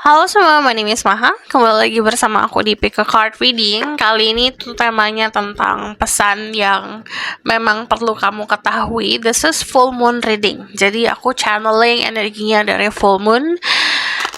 Halo semua, my name is Maha. Kembali lagi bersama aku di Pick a Card Reading. Kali ini tuh temanya tentang pesan yang memang perlu kamu ketahui. This is full moon reading. Jadi aku channeling energinya dari full moon.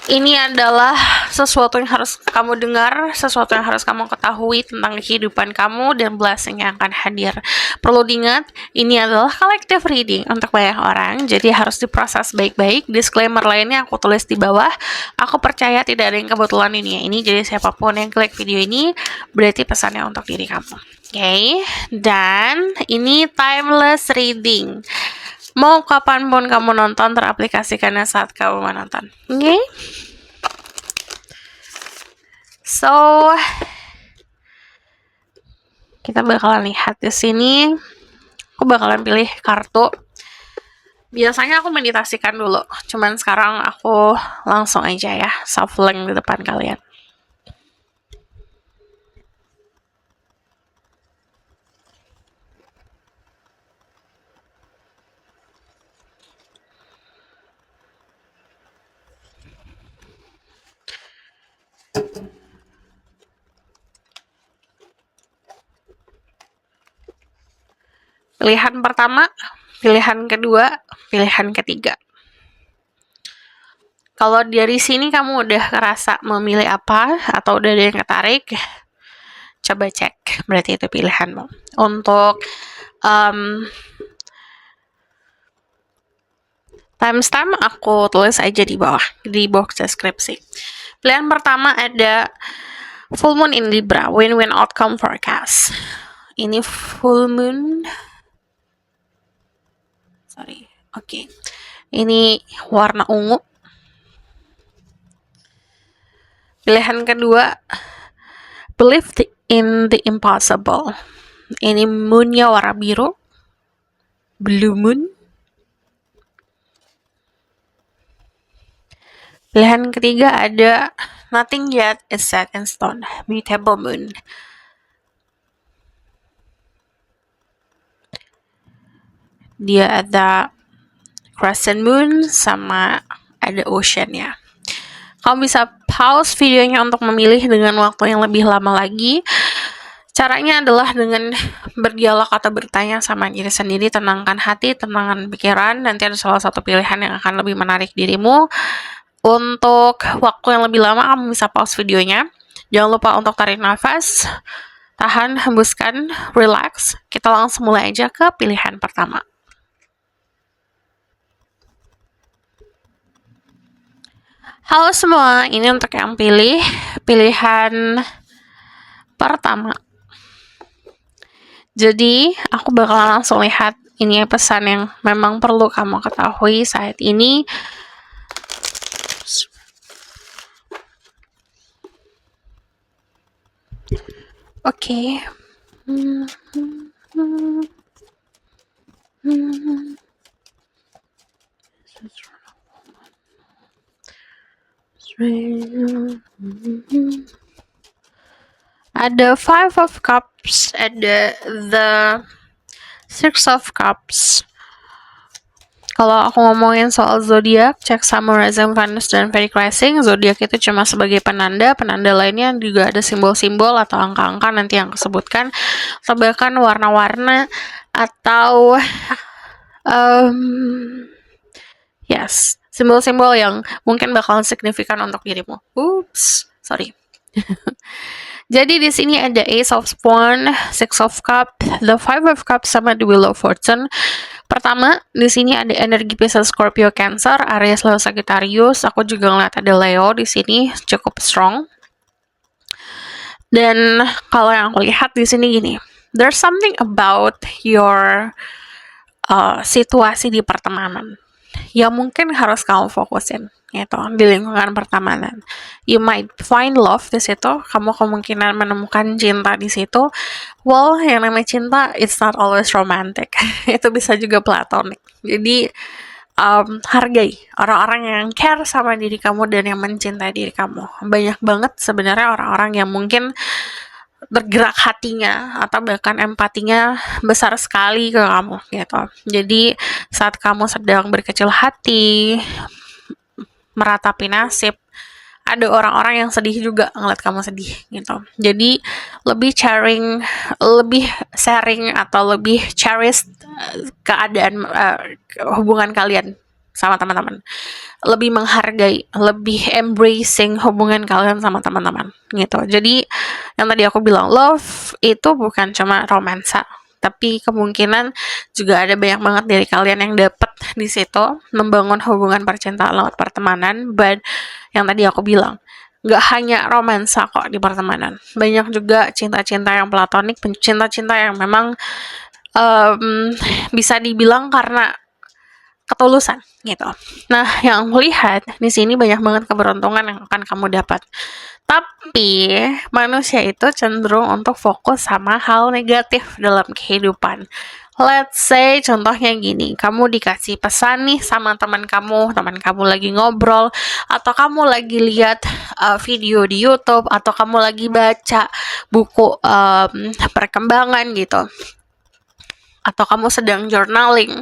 Ini adalah sesuatu yang harus kamu dengar, sesuatu yang harus kamu ketahui tentang kehidupan kamu dan blessing yang akan hadir. Perlu diingat, ini adalah collective reading untuk banyak orang, jadi harus diproses baik-baik. Disclaimer lainnya aku tulis di bawah. Aku percaya tidak ada yang kebetulan ini. Jadi siapapun yang klik video ini, berarti pesannya untuk diri kamu. Oke, dan ini timeless reading. Mau kapanpun kamu nonton, teraplikasikannya saat kamu menonton. Oke? So, kita bakalan lihat di sini. Aku bakalan pilih kartu. Biasanya aku meditasikan dulu, cuman sekarang aku langsung aja ya, shuffling di depan kalian. Pilihan pertama, pilihan kedua, pilihan ketiga. Kalau dari sini kamu udah ngerasa memilih apa atau udah ada yang ketarik, coba cek, berarti itu pilihanmu. Untuk timestamp aku tulis aja di bawah, di box deskripsi. Pilihan pertama ada full moon in Libra, win-win outcome forecast. Ini full moon. Oke. Ini warna ungu. Pilihan kedua, believe in the impossible. Ini moonnya warna biru. Blue moon. Pilihan ketiga ada nothing yet is set in stone. Mutable moon. Dia ada crescent moon sama ada ocean ya. Kamu bisa pause videonya untuk memilih dengan waktu yang lebih lama lagi. Caranya adalah dengan berdialog atau bertanya sama diri sendiri, tenangkan hati, tenangkan pikiran, nanti ada salah satu pilihan yang akan lebih menarik dirimu. Untuk waktu yang lebih lama, kamu bisa pause videonya. Jangan lupa untuk tarik nafas, tahan, hembuskan, relax. Kita langsung mulai aja ke pilihan pertama. Halo semua, ini untuk yang pilih pilihan pertama. Jadi, aku bakalan langsung lihat ini pesan yang memang perlu kamu ketahui saat ini. Oke. Ada Five of Cups, ada the Six of Cups. Kalau aku ngomongin soal zodiak, cek Summer Rising, Venus, dan Vedic Rising. Zodiak itu cuma sebagai penanda. Penanda lainnya juga ada simbol-simbol atau angka-angka nanti yang kesebutkan, atau bahkan warna-warna atau yes, simbol-simbol yang mungkin bakalan signifikan untuk dirimu. Oops, sorry. Jadi di sini ada Ace of Wands, Six of Cups, the Five of Cups, sama the Wheel of Fortune. Pertama, di sini ada energi Pisces, Scorpio, Cancer, Aries, Leo, Sagittarius. Aku juga ngeliat ada Leo di sini, cukup strong. Dan kalau yang aku lihat di sini gini, there's something about your situasi di pertemanan yang mungkin harus kamu fokusin, gitu, di lingkungan pertemanan. You might find love di situ, kamu kemungkinan menemukan cinta di situ. Well, yang namanya cinta, it's not always romantic. Itu bisa juga platonic. Jadi, hargai orang-orang yang care sama diri kamu dan yang mencintai diri kamu. Banyak banget sebenarnya orang-orang yang mungkin bergerak hatinya atau bahkan empatinya besar sekali ke kamu, gitu. Jadi saat kamu sedang berkecil hati, meratapi nasib, ada orang-orang yang sedih juga ngeliat kamu sedih gitu. Jadi lebih sharing atau lebih cherish keadaan hubungan kalian sama teman-teman, lebih menghargai, lebih embracing hubungan kalian sama teman-teman gitu. Jadi yang tadi aku bilang, love itu bukan cuma romansa, tapi kemungkinan juga ada banyak banget dari kalian yang dapat di situ membangun hubungan percintaan lewat pertemanan. But yang tadi aku bilang, nggak hanya romansa kok di pertemanan, banyak juga cinta-cinta yang platonik, cinta-cinta yang memang bisa dibilang karena ketulusan gitu. Nah, yang aku lihat di sini banyak banget keberuntungan yang akan kamu dapat. Tapi manusia itu cenderung untuk fokus sama hal negatif dalam kehidupan. Let's say contohnya gini, kamu dikasih pesan nih sama teman kamu lagi ngobrol, atau kamu lagi lihat video di YouTube, atau kamu lagi baca buku perkembangan gitu, atau kamu sedang journaling,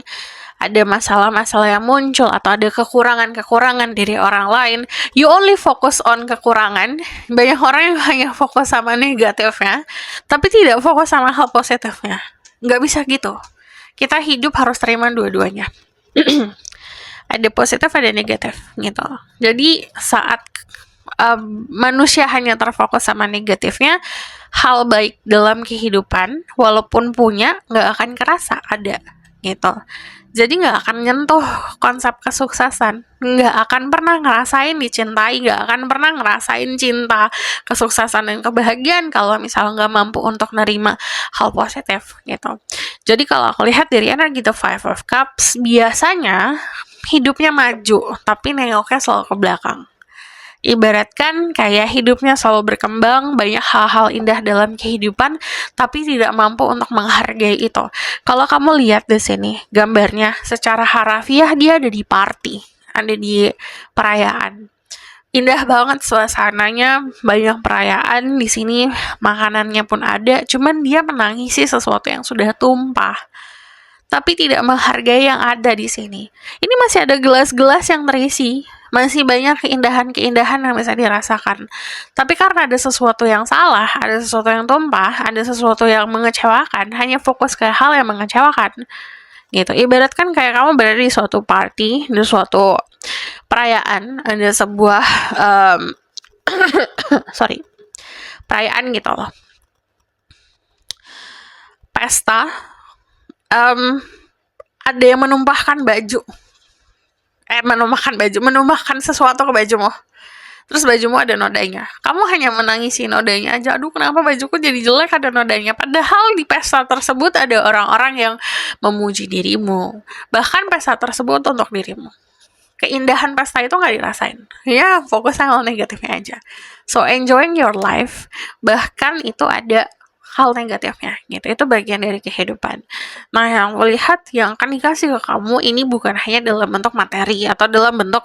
ada masalah-masalah yang muncul atau ada kekurangan-kekurangan dari orang lain, you only focus on kekurangan. Banyak orang yang hanya fokus sama negatifnya, tapi tidak fokus sama hal positifnya. Nggak bisa gitu. Kita hidup harus terima dua-duanya. Ada positif, ada negatif gitu. Jadi saat manusia hanya terfokus sama negatifnya, hal baik dalam kehidupan walaupun punya nggak akan kerasa ada gitu. Jadi nggak akan nyentuh konsep kesuksesan, nggak akan pernah ngerasain dicintai, nggak akan pernah ngerasain cinta, kesuksesan dan kebahagiaan kalau misalnya nggak mampu untuk nerima hal positif gitu. Jadi kalau aku lihat dari energi The Five of Cups, biasanya hidupnya maju, tapi nengoknya selalu ke belakang. Ibaratkan kayak hidupnya selalu berkembang, banyak hal-hal indah dalam kehidupan, tapi tidak mampu untuk menghargai itu. Kalau kamu lihat di sini gambarnya, secara harafiah dia ada di party, ada di perayaan. Indah banget suasananya, banyak perayaan di sini, makanannya pun ada, cuman dia menangisi sesuatu yang sudah tumpah, tapi tidak menghargai yang ada di sini. Ini masih ada gelas-gelas yang terisi, masih banyak keindahan-keindahan yang bisa dirasakan. Tapi karena ada sesuatu yang salah, ada sesuatu yang tumpah, ada sesuatu yang mengecewakan, hanya fokus ke hal yang mengecewakan. Gitu. Ibaratkan kayak kamu berada di suatu party, di suatu perayaan, ada sebuah perayaan gitu loh. Pesta, ada yang menumpahkan sesuatu ke bajumu. Terus bajumu ada nodanya. Kamu hanya menangisi nodanya aja. Aduh, kenapa bajuku jadi jelek ada nodanya. Padahal di pesta tersebut ada orang-orang yang memuji dirimu. Bahkan pesta tersebut untuk dirimu. Keindahan pesta itu nggak dirasain. Ya, fokus sama negatifnya aja. So, enjoying your life. Bahkan itu ada hal negatifnya gitu, itu bagian dari kehidupan. Nah, yang aku lihat yang akan dikasih ke kamu ini bukan hanya dalam bentuk materi atau dalam bentuk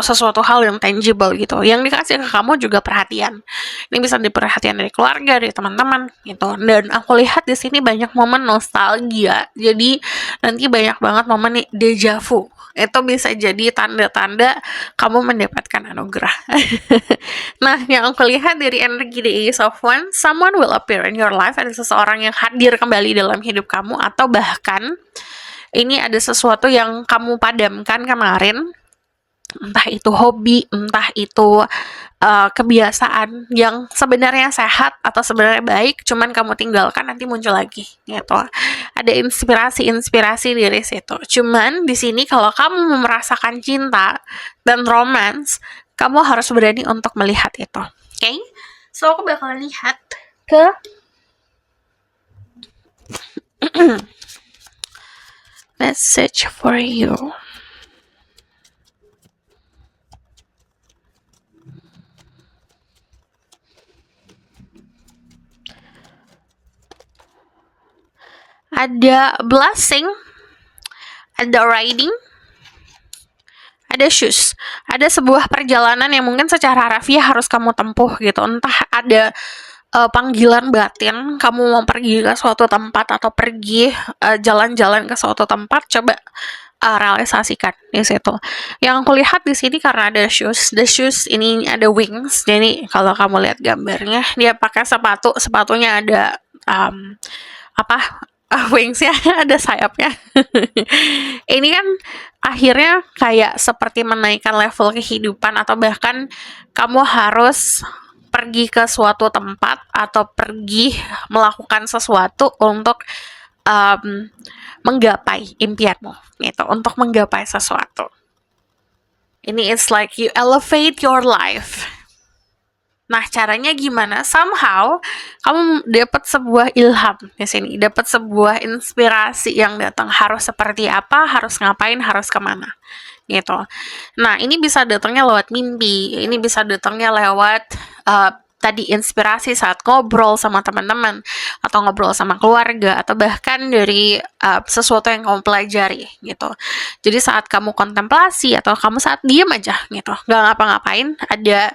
sesuatu hal yang tangible gitu. Yang dikasih ke kamu juga perhatian. Ini bisa diperhatian dari keluarga, dari teman-teman gitu. Dan aku lihat di sini banyak momen nostalgia. Jadi nanti banyak banget momen deja vu. Itu bisa jadi tanda-tanda kamu mendapatkan anugerah. Nah, yang aku lihat dari energi The Ace of Wands, someone will appear in your life. Ada seseorang yang hadir kembali dalam hidup kamu, atau bahkan ini ada sesuatu yang kamu padamkan kemarin, entah itu hobi, entah itu kebiasaan yang sebenarnya sehat atau sebenarnya baik, cuman kamu tinggalkan, nanti muncul lagi gitu. Ada inspirasi dari situ. Cuman di sini kalau kamu merasakan cinta dan romance, kamu harus berani untuk melihat itu. Okay? So aku bakalan lihat ke message for you. Ada blessing, ada riding, ada shoes. Ada sebuah perjalanan yang mungkin secara harafiah harus kamu tempuh gitu. Entah ada panggilan batin, kamu mau pergi ke suatu tempat atau pergi jalan-jalan ke suatu tempat, coba realisasikan di situ. Yang aku lihat di sini karena ada shoes, the shoes ini ada wings. Jadi kalau kamu lihat gambarnya, dia pakai sepatu, sepatunya ada apa? Wingsnya ada sayapnya. Ini kan akhirnya kayak seperti menaikkan level kehidupan atau bahkan kamu harus pergi ke suatu tempat atau pergi melakukan sesuatu untuk menggapai impianmu gitu, untuk menggapai sesuatu. Ini it's like you elevate your life. Nah, caranya gimana? Somehow kamu dapat sebuah ilham di sini, dapat sebuah inspirasi yang datang, harus seperti apa, harus ngapain, harus kemana gitu. Nah, ini bisa datangnya lewat mimpi, ini bisa datangnya lewat tadi inspirasi saat ngobrol sama teman-teman atau ngobrol sama keluarga atau bahkan dari sesuatu yang kamu pelajari gitu. Jadi saat kamu kontemplasi atau kamu saat diam aja gitu, nggak ngapa-ngapain, ada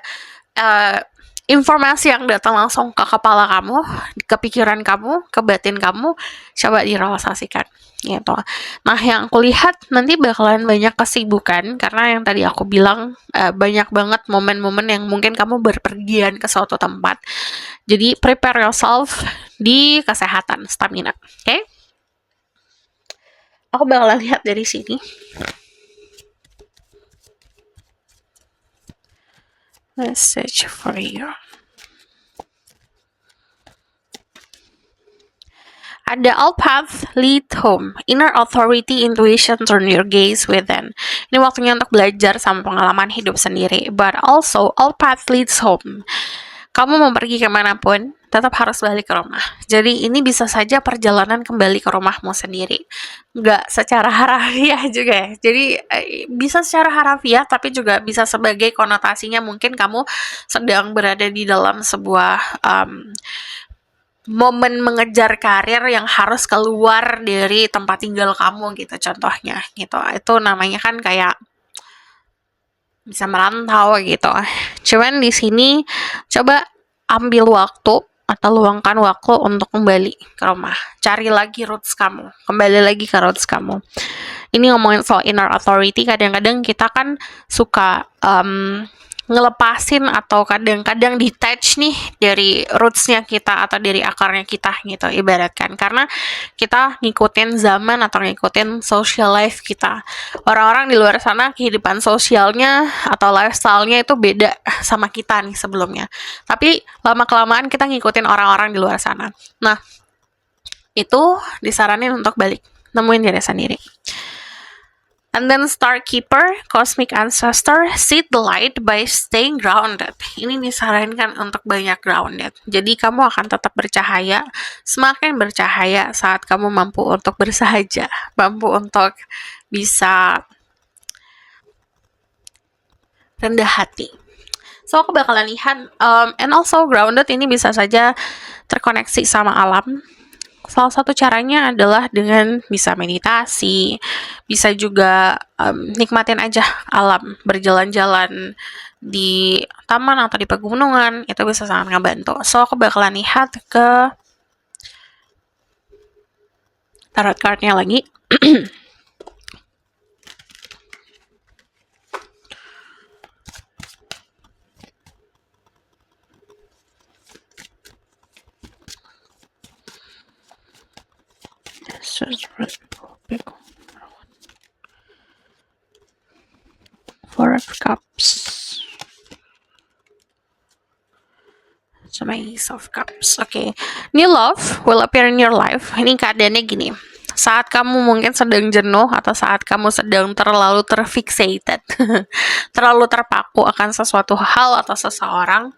informasi yang datang langsung ke kepala kamu, ke pikiran kamu, ke batin kamu, coba direalisasikan gitu. Nah, yang aku lihat nanti bakalan banyak kesibukan karena yang tadi aku bilang banyak banget momen-momen yang mungkin kamu berpergian ke suatu tempat. Jadi prepare yourself di kesehatan, stamina. Oke? Aku bakalan lihat dari sini. Message for you. Ada all paths lead home. Inner authority, intuition, turn your gaze within. Ini waktunya untuk belajar sama pengalaman hidup sendiri. But also, all paths leads home. Kamu mau pergi kemanapun, tetap harus balik ke rumah. Jadi ini bisa saja perjalanan kembali ke rumahmu sendiri. Nggak secara harafiah juga ya. Jadi bisa secara harafiah, tapi juga bisa sebagai konotasinya mungkin kamu sedang berada di dalam sebuah momen mengejar karir yang harus keluar dari tempat tinggal kamu gitu contohnya gitu. Itu namanya kan kayak bisa merantau gitu. Cuman di sini coba ambil waktu atau luangkan waktu untuk kembali ke rumah. Cari lagi roots kamu, kembali lagi ke roots kamu. Ini ngomongin soal inner authority, kadang-kadang kita kan suka ngelepasin atau kadang-kadang detach nih dari rootsnya kita atau dari akarnya kita gitu ibaratkan, karena kita ngikutin zaman atau ngikutin social life kita. Orang-orang di luar sana kehidupan sosialnya atau lifestyle-nya itu beda sama kita nih sebelumnya, tapi lama-kelamaan kita ngikutin orang-orang di luar sana. Nah, itu disaranin untuk balik, nemuin diri sendiri. And then Star Keeper, Cosmic Ancestor, seek the light by staying grounded. Ini disarankan untuk banyak grounded. Jadi kamu akan tetap bercahaya, semakin bercahaya saat kamu mampu untuk bersahaja, mampu untuk bisa rendah hati. So aku bakalan lihat, and also grounded ini bisa saja terkoneksi sama alam. Salah satu caranya adalah dengan bisa meditasi, bisa juga nikmatin aja alam, berjalan-jalan di taman atau di pegunungan, itu bisa sangat ngebantu. So, aku bakalan lihat ke tarot card-nya lagi. Four of Cups, sama Ace of Cups. Okay, new love will appear in your life. Ini keadaannya gini. Saat kamu mungkin sedang jenuh atau saat kamu sedang terlalu terfixated, terlalu terpaku akan sesuatu hal atau seseorang,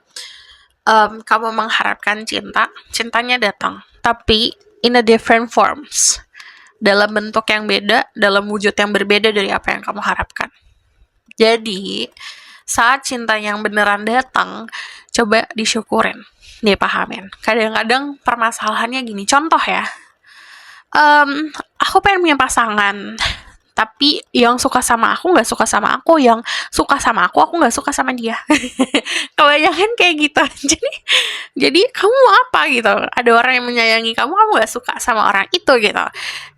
kamu mengharapkan cintanya datang, tapi in a different forms, dalam bentuk yang beda, dalam wujud yang berbeda dari apa yang kamu harapkan. Jadi, saat cinta yang beneran datang, coba disyukurin, dipahamin. Kadang-kadang permasalahannya gini, contoh ya, aku pengen punya pasangan, tapi yang suka sama aku nggak suka sama aku, yang suka sama aku nggak suka sama dia. Kebanyakan kayak gitu. jadi kamu mau apa gitu? Ada orang yang menyayangi kamu nggak suka sama orang itu gitu.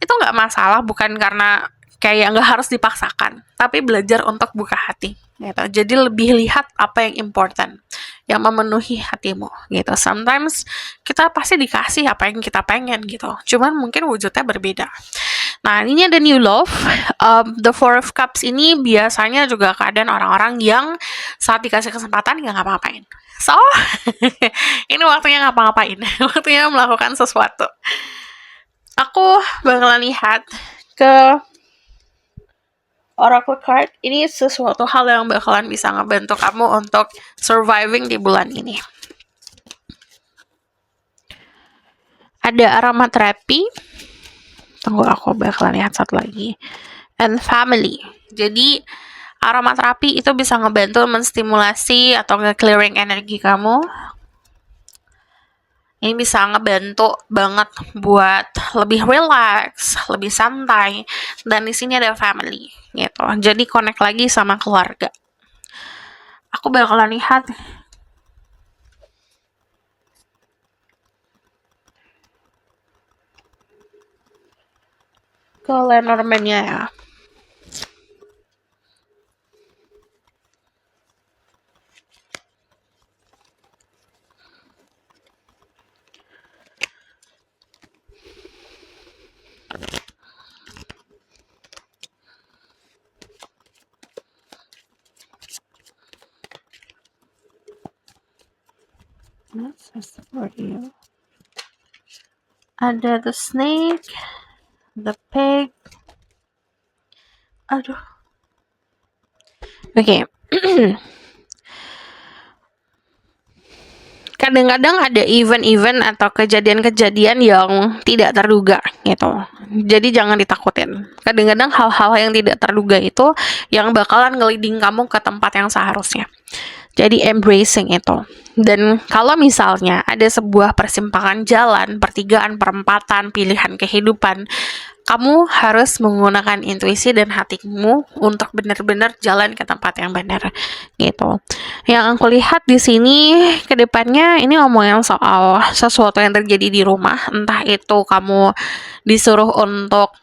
Itu nggak masalah, bukan karena kayak nggak harus dipaksakan, tapi belajar untuk buka hati gitu. Jadi lebih lihat apa yang important, yang memenuhi hatimu gitu. Sometimes kita pasti dikasih apa yang kita pengen gitu, cuman mungkin wujudnya berbeda. Nah, ini ada new love. The Four of Cups ini biasanya juga keadaan orang-orang yang saat dikasih kesempatan nggak ngapa-ngapain. So, ini waktunya ngapa-ngapain, waktunya melakukan sesuatu. Aku bakalan lihat ke Oracle card. Ini sesuatu hal yang bakalan bisa ngebantu kamu untuk surviving di bulan ini. Ada aromaterapi. Tunggu, aku bakalan lihat satu lagi. And family. Jadi aromaterapi itu bisa ngebantu menstimulasi atau nge-clearing energi kamu. Ini bisa ngebantu banget buat lebih relax, lebih santai. Dan di sini ada family gitu. Jadi connect lagi sama keluarga. Aku bakalan lihat ke Lenormand-nya ya. For you. Ada the snake, the pig. Aduh. Oke. Kadang-kadang ada event-event atau kejadian-kejadian yang tidak terduga gitu. Jadi jangan ditakutin. Kadang-kadang hal-hal yang tidak terduga itu yang bakalan ngeliding kamu ke tempat yang seharusnya. Jadi embracing itu. Dan kalau misalnya ada sebuah persimpangan jalan, pertigaan, perempatan, pilihan kehidupan, kamu harus menggunakan intuisi dan hatimu untuk benar-benar jalan ke tempat yang benar gitu. Yang aku lihat di sini ke depannya ini ngomongin soal sesuatu yang terjadi di rumah, entah itu kamu disuruh untuk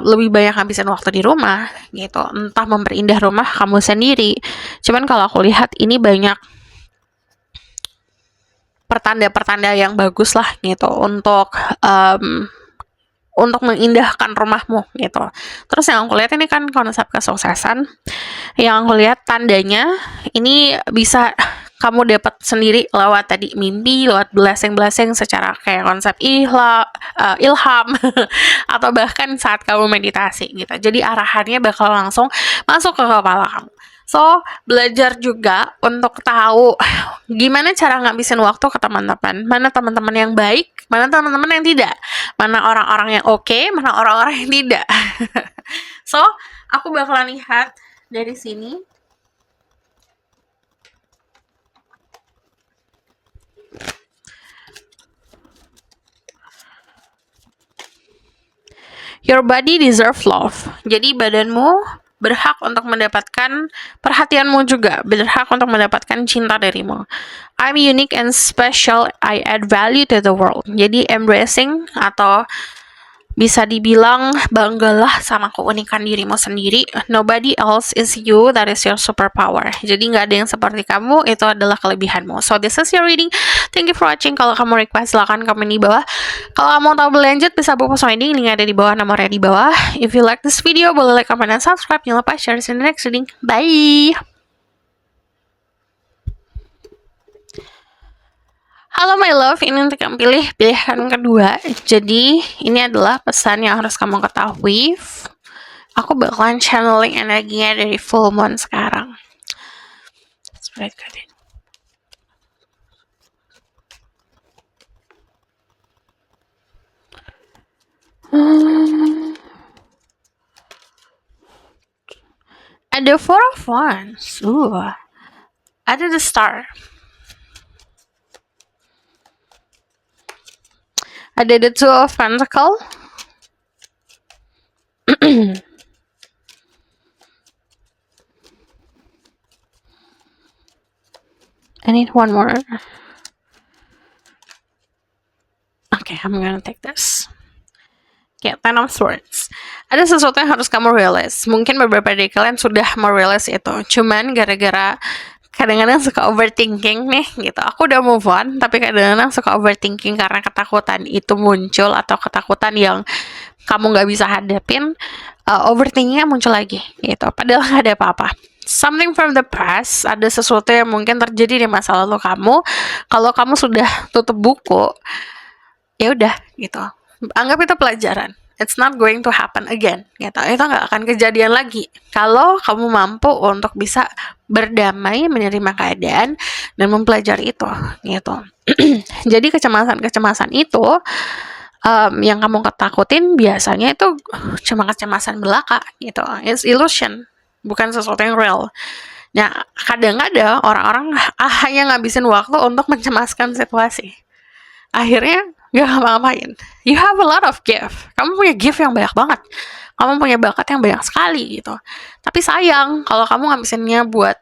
lebih banyak habisin waktu di rumah gitu, entah memperindah rumah kamu sendiri. Cuman kalau aku lihat ini banyak pertanda-pertanda yang bagus lah gitu untuk mengindahkan rumahmu gitu. Terus yang aku lihat ini kan konsep kesuksesan. Yang aku lihat tandanya ini bisa kamu dapat sendiri lewat tadi mimpi, lewat blessing secara kayak konsep ilham atau bahkan saat kamu meditasi gitu. Jadi arahannya bakal langsung masuk ke kepala kamu. So, belajar juga untuk tahu gimana cara ngabisin waktu ke teman-teman. Mana teman-teman yang baik, mana teman-teman yang tidak. Mana orang-orang yang oke, mana orang-orang yang tidak. So, aku bakalan lihat dari sini. Your body deserve love. Jadi badanmu berhak untuk mendapatkan perhatianmu juga, berhak untuk mendapatkan cinta darimu. I'm unique and special, I add value to the world. Jadi embracing atau bisa dibilang banggalah sama keunikan dirimu sendiri. Nobody else is you, that is your superpower. Jadi nggak ada yang seperti kamu, itu adalah kelebihanmu. So this is your reading. Thank you for watching. Kalau kamu request silahkan komen di bawah. Kalau kamu tahu berlanjut bisa buku reading, link ada di bawah, nomornya di bawah. If you like this video, boleh like, comment, dan subscribe. Jangan lupa share in the next reading. Bye. Halo my love, ini untuk yang pilih pilihan kedua. Jadi ini adalah pesan yang harus kamu ketahui. Aku bakalan channeling energinya dari full moon sekarang. Spread card. Ada Four of Wands. Ada the Star. Ada the Two of Pentacles. I need one more. Okay, I'm gonna take this. Okay, Ten of Swords. ada sesuatu yang harus kamu realize. Mungkin beberapa dari kalian sudah merealize itu, cuman gara-gara kadang-kadang suka overthinking nih gitu. Aku udah move on, tapi kadang-kadang suka overthinking karena ketakutan itu muncul atau ketakutan yang kamu nggak bisa hadapin, overthinkingnya muncul lagi gitu. Padahal nggak ada apa-apa. Something from the past, ada sesuatu yang mungkin terjadi di masa lalu kamu. Kalau kamu sudah tutup buku, ya udah gitu. Anggap itu pelajaran. It's not going to happen again gitu. Itu nggak akan kejadian lagi kalau kamu mampu untuk bisa berdamai, menerima keadaan dan mempelajari itu gitu. Jadi kecemasan itu yang kamu ketakutin biasanya itu cuma kecemasan belaka gitu. It's illusion, bukan sesuatu yang real. Nah, kadang-kadang orang-orang hanya ngabisin waktu untuk mencemaskan situasi. Akhirnya gak ngapa-ngapain. You have a lot of gift. Kamu punya gift yang banyak banget. Kamu punya bakat yang banyak sekali gitu. Tapi sayang kalau kamu ngabisinnya buat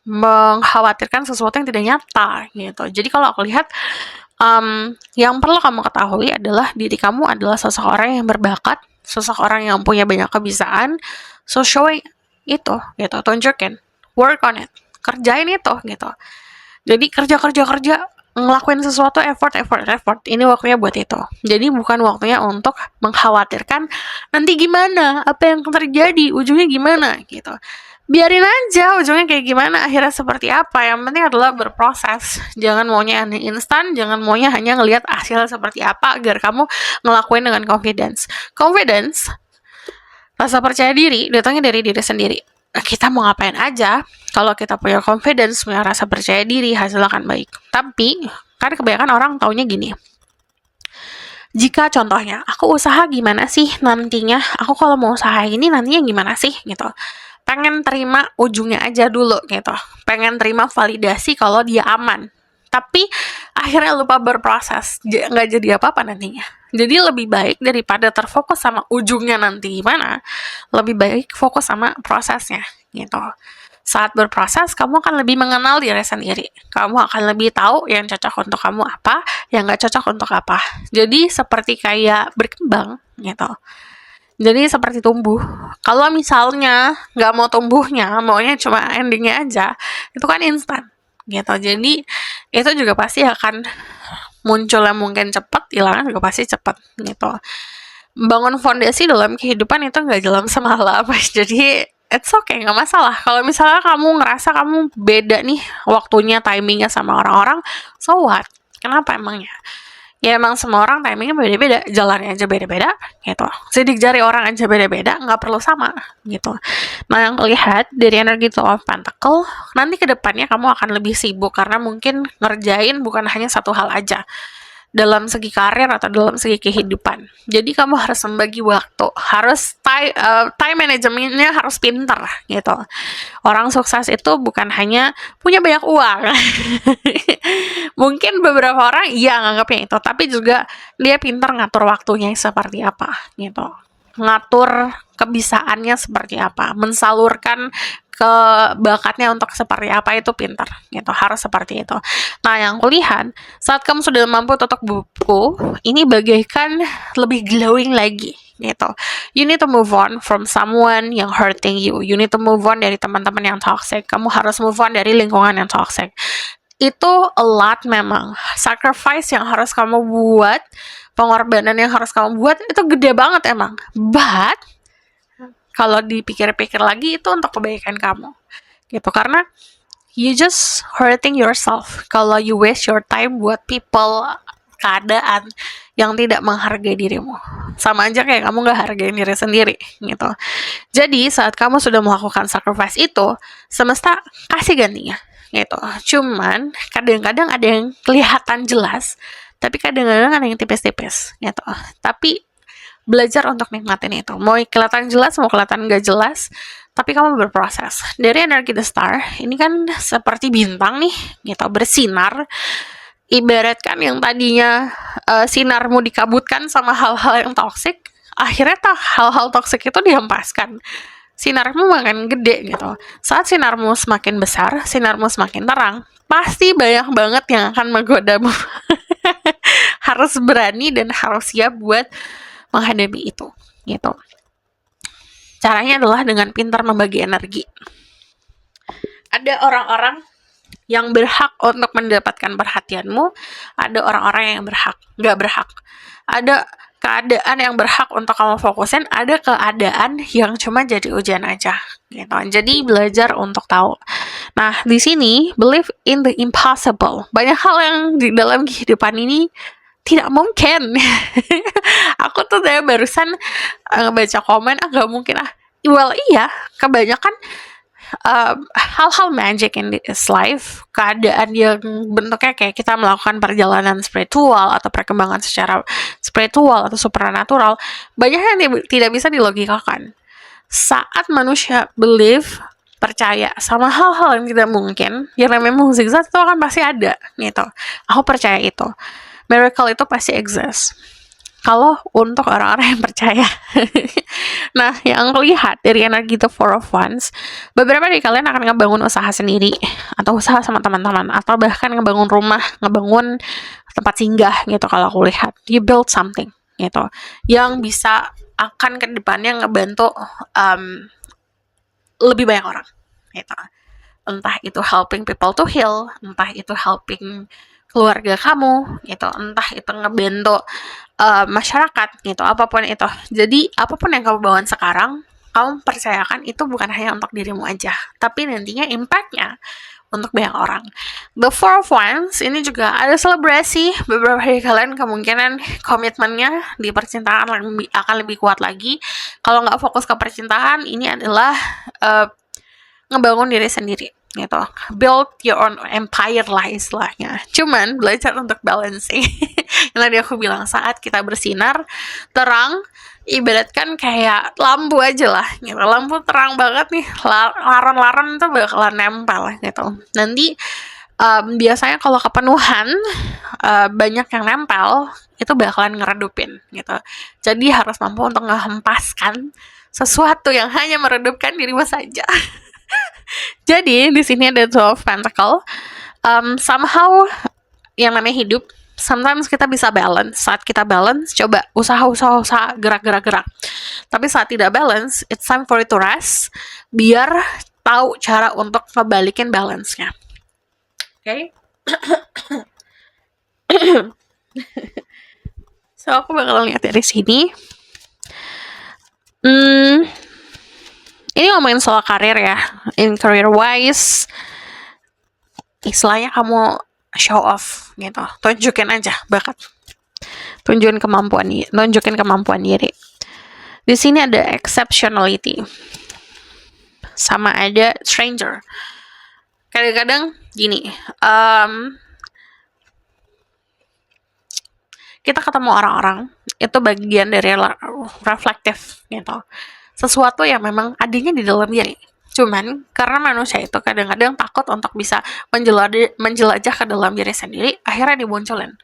mengkhawatirkan sesuatu yang tidak nyata gitu. Jadi kalau aku lihat yang perlu kamu ketahui adalah diri kamu adalah seseorang yang berbakat, seseorang yang punya banyak kebiasaan. So show itu gitu, tunjukin, work on it, kerjain itu gitu. Jadi kerja ngelakuin sesuatu, effort. Ini waktunya buat itu. Jadi bukan waktunya untuk mengkhawatirkan nanti gimana, apa yang terjadi, ujungnya gimana gitu. Biarin aja ujungnya kayak gimana, akhirnya seperti apa. Yang penting adalah berproses. Jangan maunya instan, jangan maunya hanya ngelihat hasil seperti apa agar kamu ngelakuin dengan confidence. Confidence, rasa percaya diri, datangnya dari diri sendiri. Kita mau ngapain aja, kalau kita punya confidence, punya rasa percaya diri, hasil akan baik. Tapi, kan kebanyakan orang taunya gini. Jika contohnya, aku usaha gimana sih nantinya? Aku kalau mau usaha ini nantinya gimana sih? Gitu. Pengen terima ujungnya aja dulu gitu. Pengen terima validasi kalau dia aman. Tapi akhirnya lupa berproses, nggak jadi apa-apa nantinya. Jadi lebih baik daripada terfokus sama ujungnya nanti gimana, lebih baik fokus sama prosesnya gitu. Saat berproses, kamu akan lebih mengenal diri sendiri. Kamu akan lebih tahu yang cocok untuk kamu apa, yang nggak cocok untuk apa. Jadi seperti kayak berkembang gitu. Jadi seperti tumbuh. Kalau misalnya nggak mau tumbuhnya, maunya cuma endingnya aja, itu kan instan gitu. Jadi itu juga pasti akan munculnya mungkin cepat, hilangnya juga pasti cepat gitu. Bangun fondasi dalam kehidupan itu nggak dalam semalam. Jadi it's okay, nggak masalah. Kalau misalnya kamu ngerasa kamu beda nih waktunya, timingnya sama orang-orang, so what? Kenapa emangnya? Ya emang semua orang timingnya beda-beda, jalannya aja beda-beda gitu. Sidik jari orang aja beda-beda, nggak perlu sama gitu. Nah, yang lihat dari energi Two of Pentacle, nanti ke depannya kamu akan lebih sibuk karena mungkin ngerjain bukan hanya satu hal aja dalam segi karir atau dalam segi kehidupan. Jadi kamu harus membagi waktu, harus time managementnya harus pinter gitu. Orang sukses itu bukan hanya punya banyak uang. Mungkin beberapa orang iya nganggapnya itu, tapi juga dia pinter ngatur waktunya seperti apa gitu. Ngatur kebisaannya seperti apa, mensalurkan ke bakatnya untuk seperti apa, itu pintar gitu, harus seperti itu. Nah, yang kulihat saat kamu sudah mampu tutup buku, ini bagaikan lebih glowing lagi gitu. You need to move on from someone yang hurting you. You need to move on dari teman-teman yang toxic. Kamu harus move on dari lingkungan yang toxic. Itu a lot memang. Sacrifice yang harus kamu buat, pengorbanan yang harus kamu buat, itu gede banget emang. But kalau dipikir-pikir lagi itu untuk kebaikan kamu gitu, karena you just hurting yourself kalau you waste your time buat people, keadaan yang tidak menghargai dirimu. Sama aja kayak kamu gak hargain diri sendiri gitu. Jadi saat kamu sudah melakukan sacrifice itu, semesta kasih gantinya gitu. Cuman kadang-kadang ada yang kelihatan jelas, tapi kadang-kadang ada yang tipis-tipis gitu. Tapi belajar untuk nikmatin itu. Mau kelihatan jelas, mau kelihatan gak jelas, tapi kamu berproses. Dari energi The Star, ini kan seperti bintang nih, gitu, bersinar. Ibaratkan yang tadinya sinarmu dikabutkan sama hal-hal yang toksik, akhirnya hal-hal toksik itu dihempaskan. Sinarmu makin gede gitu. Saat sinarmu semakin besar, sinarmu semakin terang, pasti banyak banget yang akan menggodamu. Harus berani dan harus siap buat menghadapi itu gitu. Caranya adalah dengan pintar membagi energi. Ada orang-orang yang berhak untuk mendapatkan perhatianmu, ada orang-orang yang nggak berhak. Ada keadaan yang berhak untuk kamu fokusin, ada keadaan yang cuma jadi ujian aja, gitu. Jadi belajar untuk tahu. Nah, di sini believe in the impossible. Banyak hal yang di dalam kehidupan ini tidak mungkin. Aku tuh saya barusan baca komen, nggak mungkin ah. Well, iya, kebanyakan hal-hal magic in this life, keadaan yang bentuknya kayak kita melakukan perjalanan spiritual atau perkembangan secara spiritual atau supernatural, banyak yang tidak bisa dilogikakan. Saat manusia believe, percaya sama hal-hal yang tidak mungkin, yang namanya mukjizat itu akan pasti ada, gitu. Aku percaya itu. Miracle itu pasti exist. Kalau untuk orang-orang yang percaya. Nah, yang aku lihat dari energi The Four of Wands, beberapa dari kalian akan ngebangun usaha sendiri, atau usaha sama teman-teman, atau bahkan ngebangun rumah, ngebangun tempat singgah gitu. Kalau aku lihat, you build something gitu, yang bisa akan ke depannya ngebantu lebih banyak orang gitu. Entah itu helping people to heal, entah itu helping keluarga kamu gitu, entah itu ngebantu masyarakat gitu, apapun itu. Jadi apapun yang kamu bawa sekarang, kamu percayakan itu bukan hanya untuk dirimu aja, tapi nantinya impact-nya untuk banyak orang. The Four of Wands ini juga ada selebrasi. Beberapa dari kalian kemungkinan komitmennya di percintaan akan lebih kuat lagi. Kalau nggak fokus ke percintaan, ini adalah ngebangun diri sendiri gitu, build your own empire lah istilahnya. Cuman belajar untuk balancing. Yang tadi aku bilang, saat kita bersinar terang, ibaratkan kayak lampu aja lah gitu. Lampu terang banget nih, laron-laron itu bakalan nempel gitu. Nanti biasanya kalau kepenuhan banyak yang nempel, itu bakalan ngeredupin gitu. Jadi harus mampu untuk ngehempaskan sesuatu yang hanya meredupkan dirimu saja. Jadi di sini ada 12 Pentacle. Somehow yang namanya hidup, sometimes kita bisa balance. Saat kita balance, coba usaha gerak. Tapi saat tidak balance, it's time for it to rest. Biar tahu cara untuk ngebalikin balance-nya. Oke? So aku bakal lihat dari sini. Ini ngomongin soal karir ya. In career wise, istilahnya kamu show off gitu. Tunjukin aja bakat. Tunjukin kemampuan diri. Di sini ada exceptionality. Sama ada stranger. Kadang-kadang gini, kita ketemu orang-orang, itu bagian dari reflektif gitu. Sesuatu yang memang adanya di dalam diri. Cuman karena manusia itu kadang-kadang takut untuk bisa menjelajah ke dalam diri sendiri, akhirnya dimunculin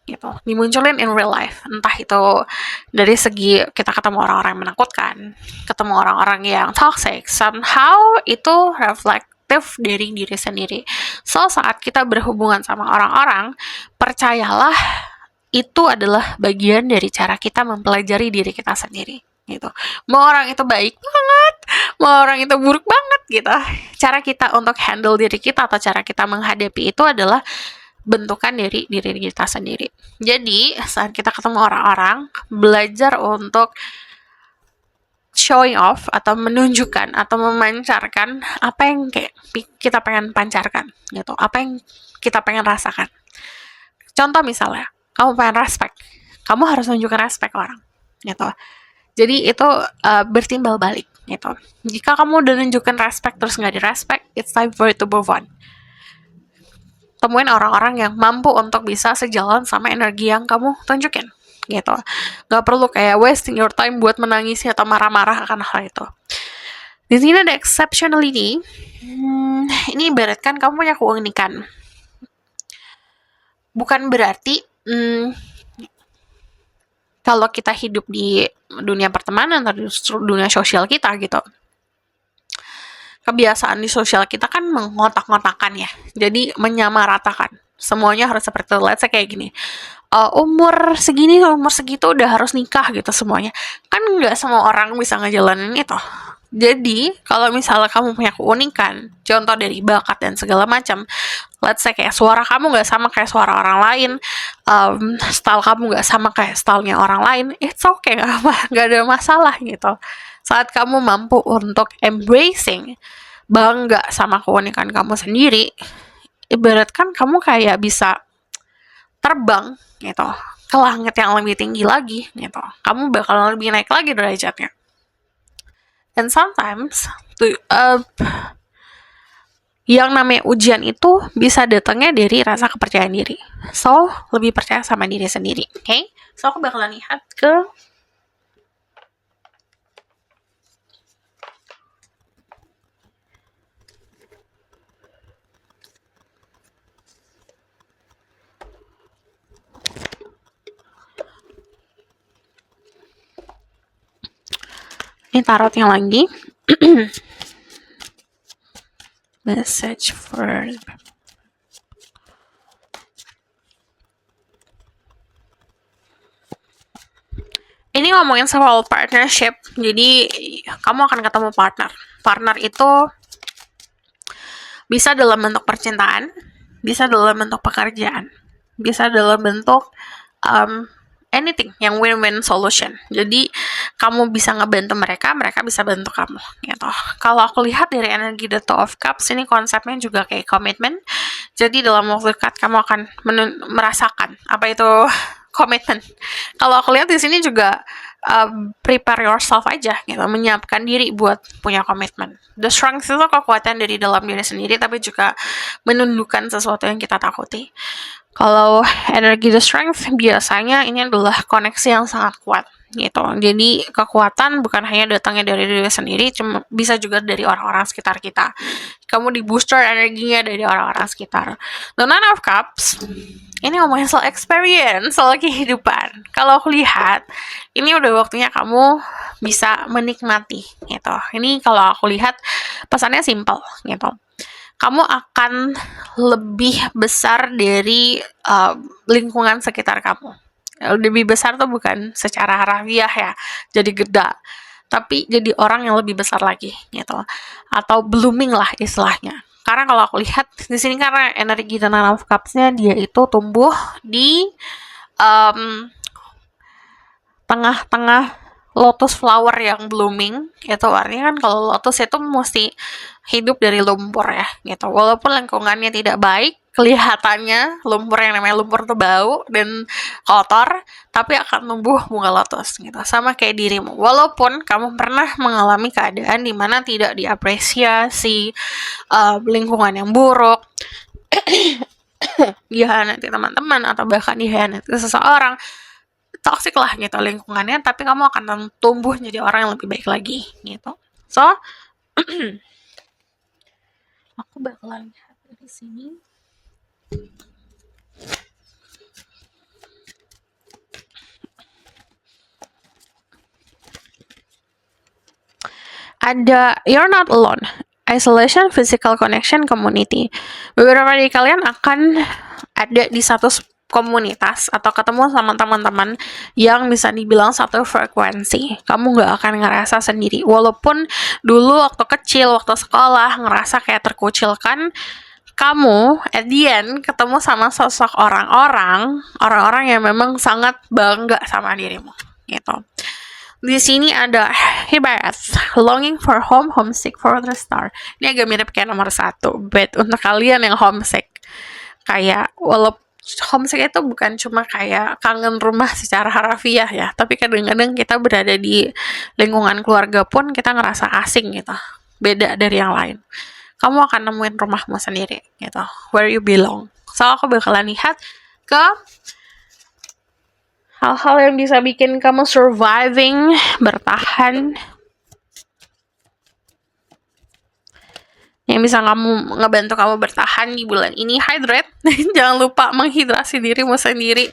gitu. Dimunculin in real life. Entah itu dari segi kita ketemu orang-orang yang menakutkan, ketemu orang-orang yang toxic, somehow itu reflektif dari diri sendiri. So saat kita berhubungan sama orang-orang, percayalah itu adalah bagian dari cara kita mempelajari diri kita sendiri gitu. Mau orang itu baik banget, mau orang itu buruk banget gitu, cara kita untuk handle diri kita atau cara kita menghadapi itu adalah bentukan dari diri kita sendiri. Jadi saat kita ketemu orang-orang, belajar untuk showing off atau menunjukkan atau memancarkan apa yang kayak kita pengen pancarkan gitu, apa yang kita pengen rasakan. Contoh misalnya, kamu pengen respect, kamu harus menunjukkan respect orang gitu. Jadi itu bertimbal balik gitu. Jika kamu udah nunjukin respect terus nggak direspect, it's time for it to move on. Temuin orang-orang yang mampu untuk bisa sejalan sama energi yang kamu tunjukin gitu. Nggak perlu kayak wasting your time buat menangisi atau marah-marah akan hal itu. Di sini ada exceptionality. Ini ibaratkan kamu punya keunikan. Bukan berarti kalau kita hidup di dunia pertemanan atau di dunia sosial kita gitu, kebiasaan di sosial kita kan mengotak-ngotakan ya, jadi menyamaratakan semuanya harus seperti itu. Let's say kayak gini, umur segini, umur segitu udah harus nikah gitu semuanya. Kan nggak semua orang bisa ngejalanin itu. Jadi, kalau misalnya kamu punya keunikan, contoh dari bakat dan segala macam, let's say kayak suara kamu nggak sama kayak suara orang lain, style kamu nggak sama kayak stylenya orang lain, it's okay, nggak ada masalah gitu. Saat kamu mampu untuk embracing, bangga sama keunikan kamu sendiri, ibaratkan kamu kayak bisa terbang gitu ke langit yang lebih tinggi lagi gitu. Kamu bakal lebih naik lagi derajatnya. And sometimes yang namanya ujian itu bisa datangnya dari rasa kepercayaan diri. So, lebih percaya sama diri sendiri. Okay? So, aku bakalan lihat ke ini tarotnya lagi. Message for ini ngomongin soal partnership. Jadi kamu akan ketemu partner. Partner itu bisa dalam bentuk percintaan, bisa dalam bentuk pekerjaan, bisa dalam bentuk anything yang win-win solution. Jadi kamu bisa ngebantu mereka, mereka bisa bantu kamu gitu. Kalau aku lihat dari energi The Two of Cups, ini konsepnya juga kayak komitmen. Jadi dalam waktu dekat kamu akan merasakan apa itu komitmen. Kalau aku lihat di sini juga prepare yourself aja gitu, menyiapkan diri buat punya komitmen. The strength itu kekuatan dari dalam diri sendiri, tapi juga menundukkan sesuatu yang kita takuti. Kalau energi the strength biasanya ini adalah koneksi yang sangat kuat gitu. Jadi kekuatan bukan hanya datangnya dari diri sendiri, cuma bisa juga dari orang-orang sekitar kita. Kamu di booster energinya dari orang-orang sekitar. The Nine of Cups ini ngomongin soal experience, soal kehidupan. Kalau aku lihat, ini udah waktunya kamu bisa menikmati gitu. Ini kalau aku lihat pesannya simple gitu. Kamu akan lebih besar dari lingkungan sekitar kamu. Lebih besar tuh bukan secara harafiah ya, jadi geda, tapi jadi orang yang lebih besar lagi gitu, atau blooming lah istilahnya. Karena kalau aku lihat di sini, karena energi The Nine of Cups-nya dia itu tumbuh di tengah-tengah lotus flower yang blooming itu. Artinya kan kalau lotus itu mesti hidup dari lumpur ya gitu. Walaupun lingkungannya tidak baik, kelihatannya lumpur, yang namanya lumpur tuh bau dan kotor, tapi akan tumbuh bunga lotus gitu. Sama kayak dirimu, walaupun kamu pernah mengalami keadaan di mana tidak diapresiasi, lingkungan yang buruk, dihianati teman-teman, atau bahkan dihianati seseorang, toxic lah gitu lingkungannya, tapi kamu akan tumbuh jadi orang yang lebih baik lagi gitu. So aku bakalan lihat dari sini. Ada you're not alone, isolation, physical connection, community. Beberapa dari kalian akan ada di satu komunitas atau ketemu sama teman-teman yang bisa dibilang satu frekuensi. Kamu gak akan ngerasa sendiri. Walaupun dulu waktu kecil, waktu sekolah ngerasa kayak terkucilkan, kamu at the end ketemu sama sosok orang-orang yang memang sangat bangga sama dirimu gitu. Di sini ada Hibayat, longing for home, homesick for the star. Ini agak mirip kayak nomor 1, but untuk kalian yang homesick, kayak walaupun homesick itu bukan cuma kayak kangen rumah secara harafiah ya, tapi kadang-kadang kita berada di lingkungan keluarga pun kita ngerasa asing gitu, beda dari yang lain. Kamu akan nemuin rumahmu sendiri gitu, where you belong. So aku bakalan lihat ke hal-hal yang bisa bikin kamu surviving, bertahan, yang bisa ngebantu kamu bertahan di bulan ini. Hydrate. Jangan lupa menghidrasi dirimu sendiri.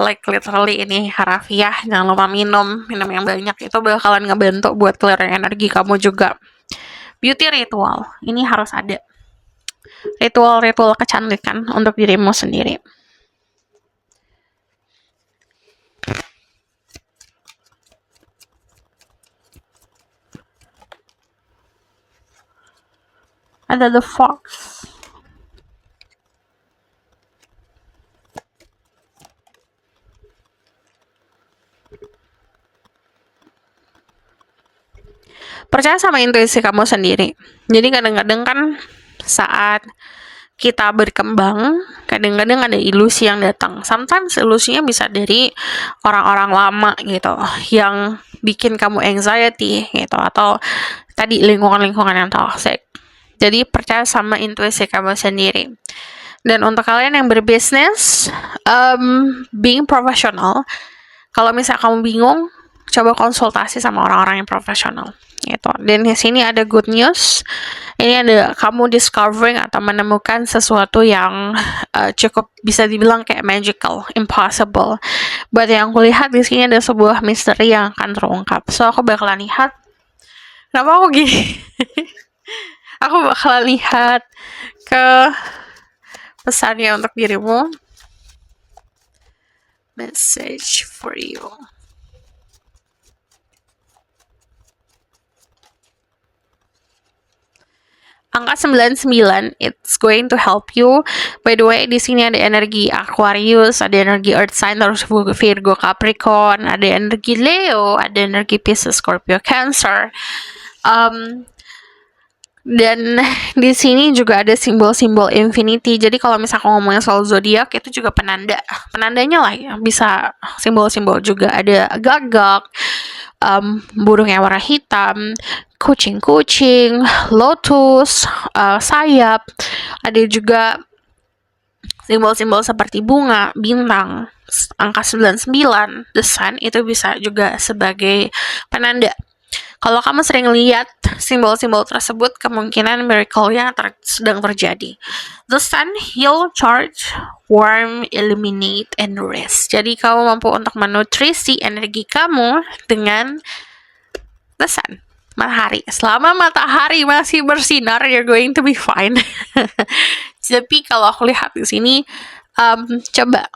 Like literally ini harafiah, jangan lupa minum yang banyak, itu bakalan ngebantu buat clearing energi kamu juga. Beauty ritual, ini harus ada. ritual-ritual kecantikan untuk dirimu sendiri. Ada the fox. Percaya sama intuisi kamu sendiri. Jadi kadang-kadang kan saat kita berkembang, kadang-kadang ada ilusi yang datang. Sometimes ilusinya bisa dari orang-orang lama gitu, yang bikin kamu anxiety gitu, atau tadi lingkungan-lingkungan yang toxic. Jadi percaya sama intuisi kamu sendiri. Dan untuk kalian yang berbisnis, being professional, kalau misalnya kamu bingung, coba konsultasi sama orang-orang yang profesional gitu. Dan di sini ada good news. Ini ada kamu discovering atau menemukan sesuatu yang cukup bisa dibilang kayak magical, impossible. Buat yang aku lihat di sini ada sebuah misteri yang akan terungkap. So aku bakalan lihat. Kenapa aku gini? Aku bakalan lihat ke pesannya untuk dirimu. Message for you. Angka 99, it's going to help you. By the way, di sini ada energi Aquarius, ada energi Earth sign, terus Virgo, Capricorn, ada energi Leo, ada energi Pisces, Scorpio, Cancer. Dan di sini juga ada simbol-simbol infinity. Jadi kalau misalnya ngomongin soal zodiak, itu juga penandanya lah ya. Bisa simbol-simbol juga, ada gagak, burung yang warna hitam, kucing-kucing, lotus, sayap. Ada juga simbol-simbol seperti bunga, bintang, angka 99, the sun, itu bisa juga sebagai penanda. Kalau kamu sering lihat simbol-simbol tersebut, kemungkinan miracle-nya sedang terjadi. The sun, heal, charge, warm, illuminate, and rest. Jadi kamu mampu untuk menutrisi energi kamu dengan the sun, matahari. Selama matahari masih bersinar, you're going to be fine. Tapi kalau aku lihat di sini, coba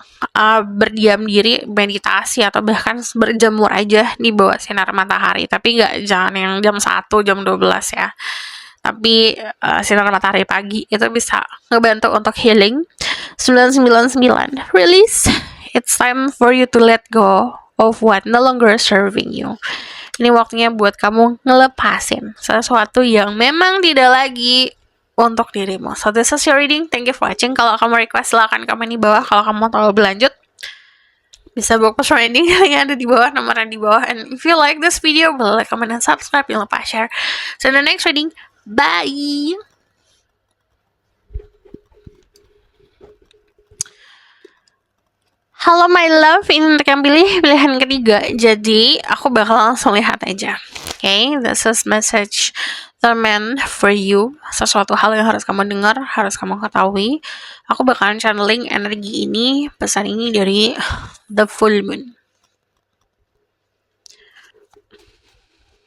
berdiam diri, meditasi, atau bahkan berjemur aja di bawah sinar matahari. Tapi jangan yang jam 1, jam 12 ya. Tapi sinar matahari pagi itu bisa ngebantu untuk healing. 999, release. It's time for you to let go of what no longer serving you. Ini waktunya buat kamu ngelepasin sesuatu yang memang tidak lagi untuk dirimu. So this is your reading. Thank you for watching. Kalau kamu request, silahkan komen di bawah. Kalau kamu mau tahu lebih lanjut, bisa book post reading yang ada di bawah, nomornya di bawah. And if you like this video, boleh like, comment, dan subscribe. Jangan lupa share. So in the next reading, bye! Halo my love, ini untuk yang pilihan ketiga. Jadi aku bakal langsung lihat aja. Okay, this is message meant for you. Sesuatu hal yang harus kamu dengar, harus kamu ketahui. Aku bakalan channeling energi ini, pesan ini dari the full moon.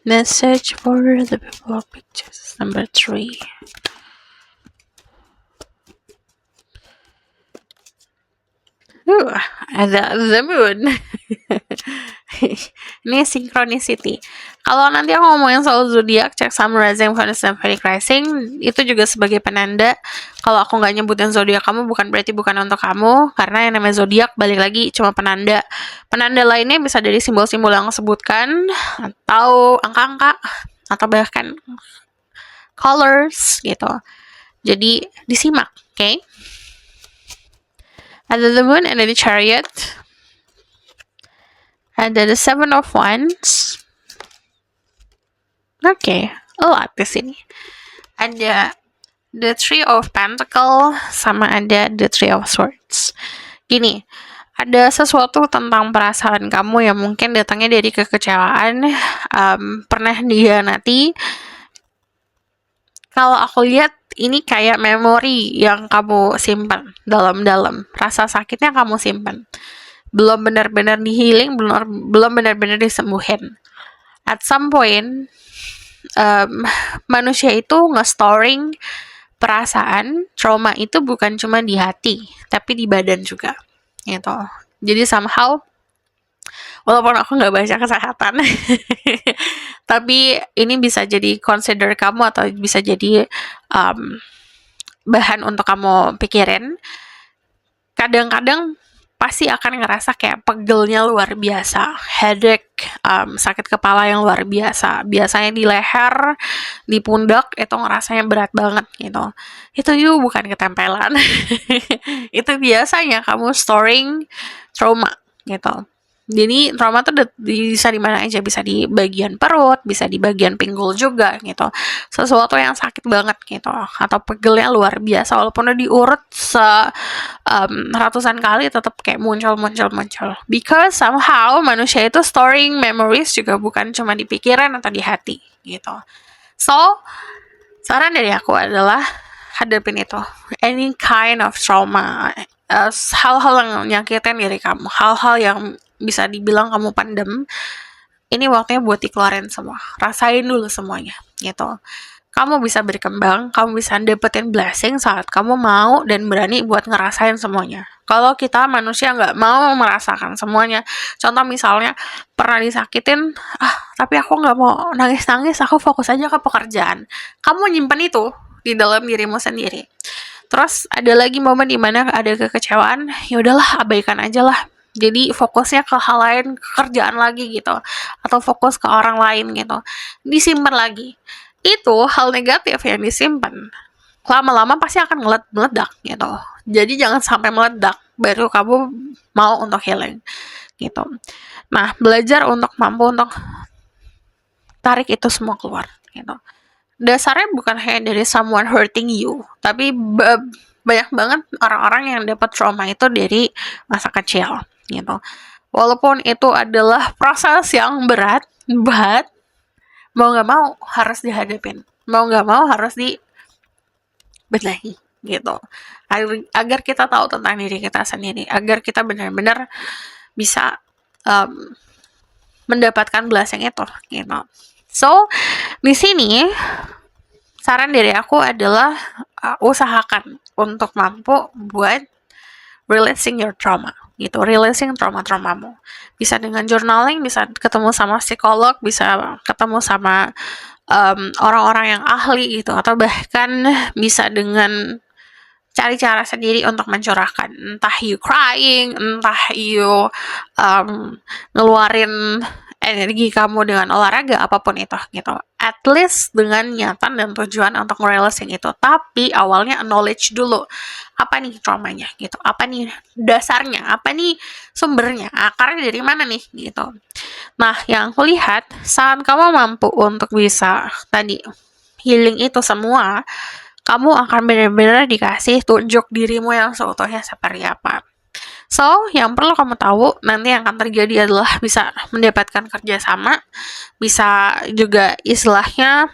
Message for the people of pictures number 3. Ada the moon. Ini synchronicity. Kalau nanti aku ngomongin soal zodiak, cek Sun, Rising, Venus, dan Phoenix Rising, itu juga sebagai penanda. Kalau aku nggak nyebutin zodiak kamu, bukan berarti bukan untuk kamu, karena yang namanya zodiak balik lagi cuma penanda. Penanda lainnya bisa dari simbol-simbol yang aku sebutkan, atau angka-angka, atau bahkan colors gitu. Jadi disimak, oke? Okay? Ada the moon, ada the chariot, ada the 7 of wands. Oke, a lot di sini. Ada the 3 of pentacle, sama ada the 3 of swords. Gini, ada sesuatu tentang perasaan kamu yang mungkin datangnya dari kekecewaan, pernah dihianati. Kalau aku lihat, ini kayak memori yang kamu simpan dalam-dalam. Rasa sakitnya kamu simpan. Belum benar-benar di-healing, belum benar-benar disembuhin. At some point, manusia itu nge-storing perasaan trauma itu bukan cuma di hati, tapi di badan juga, gitu. Jadi somehow, walaupun aku nggak baca kesehatan, tapi ini bisa jadi consider kamu atau bisa jadi um, bahan untuk kamu pikirin. Kadang-kadang pasti akan ngerasa kayak pegelnya luar biasa, headache, sakit kepala yang luar biasa. Biasanya di leher, di pundak itu ngerasanya berat banget gitu. Itu juga bukan ketempelan. Itu biasanya kamu storing trauma gitu. Jadi trauma tuh bisa di mana aja, bisa di bagian perut, bisa di bagian pinggul juga gitu. Sesuatu yang sakit banget gitu, atau pegelnya luar biasa walaupun udah diurut ratusan kali tetap kayak muncul. Because somehow manusia itu storing memories juga bukan cuma di pikiran atau di hati gitu. So, saran dari aku adalah hadapin itu. Any kind of trauma, hal-hal yang nyakitin diri kamu, hal-hal yang bisa dibilang kamu pandem, ini waktunya buat dikeluarin semua. Rasain dulu semuanya gitu. Kamu bisa berkembang, kamu bisa dapetin blessing saat kamu mau dan berani buat ngerasain semuanya. Kalau kita manusia nggak mau merasakan semuanya, contoh misalnya pernah disakitin, tapi aku nggak mau nangis-nangis, aku fokus aja ke pekerjaan. Kamu nyimpen itu di dalam dirimu sendiri. Terus ada lagi momen dimana ada kekecewaan, ya udahlah abaikan aja lah. Jadi fokusnya ke hal lain, ke kerjaan lagi gitu, atau fokus ke orang lain gitu. Disimpan lagi. Itu hal negatif yang disimpan. Lama-lama pasti akan meledak gitu. Jadi jangan sampai meledak, baru kamu mau untuk healing gitu. Nah, belajar untuk mampu untuk tarik itu semua keluar gitu. Dasarnya bukan hanya dari someone hurting you, tapi banyak banget orang-orang yang dapat trauma itu dari masa kecil gitu. Walaupun itu adalah proses yang berat, but mau nggak mau harus dihadapin, mau nggak mau harus dibenahi gitu, agar kita tahu tentang diri kita sendiri, agar kita benar-benar bisa mendapatkan blessing itu gitu. So di sini saran dari aku adalah usahakan untuk mampu buat releasing your trauma gitu, releasing trauma-traumamu. Bisa dengan journaling, bisa ketemu sama psikolog, bisa ketemu sama orang-orang yang ahli gitu, atau bahkan bisa dengan cari cara sendiri untuk mencurahkan. Entah you crying, entah you ngeluarin energi kamu dengan olahraga, apapun itu gitu. At least dengan niatan dan tujuan untuk ngereleasing itu. Tapi awalnya knowledge dulu. Apa nih traumanya gitu. Apa nih dasarnya, apa nih sumbernya, akarnya dari mana nih gitu. Nah, yang aku lihat saat kamu mampu untuk bisa tadi healing itu semua, kamu akan benar-benar dikasih tunjuk dirimu yang seutuhnya seperti apa. So, yang perlu kamu tahu nanti yang akan terjadi adalah bisa mendapatkan kerjasama, bisa juga istilahnya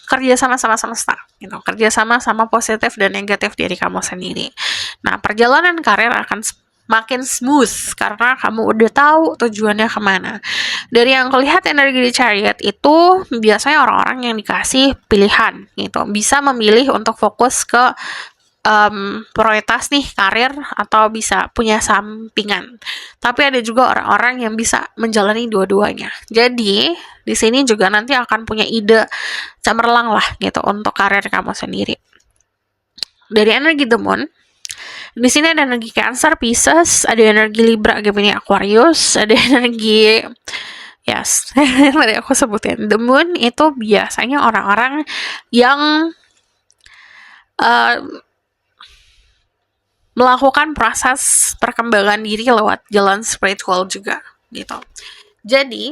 kerjasama sama semesta, gitu. Kerjasama sama positif dan negatif diri kamu sendiri. Nah, perjalanan karir akan makin smooth karena kamu udah tahu tujuannya kemana. Dari yang kulihat energi di chariot itu biasanya orang-orang yang dikasih pilihan gitu, bisa memilih untuk fokus ke prioritas nih karir atau bisa punya sampingan. Tapi ada juga orang-orang yang bisa menjalani dua-duanya. Jadi di sini juga nanti akan punya ide cemerlang lah gitu untuk karir kamu sendiri. Dari energi The Moon, di sini ada energi Cancer, Pisces, ada energi Libra, Gemini, Aquarius, ada energi yes, tadi aku sebutin. The Moon itu biasanya orang-orang yang melakukan proses perkembangan diri lewat jalan spiritual juga gitu. Jadi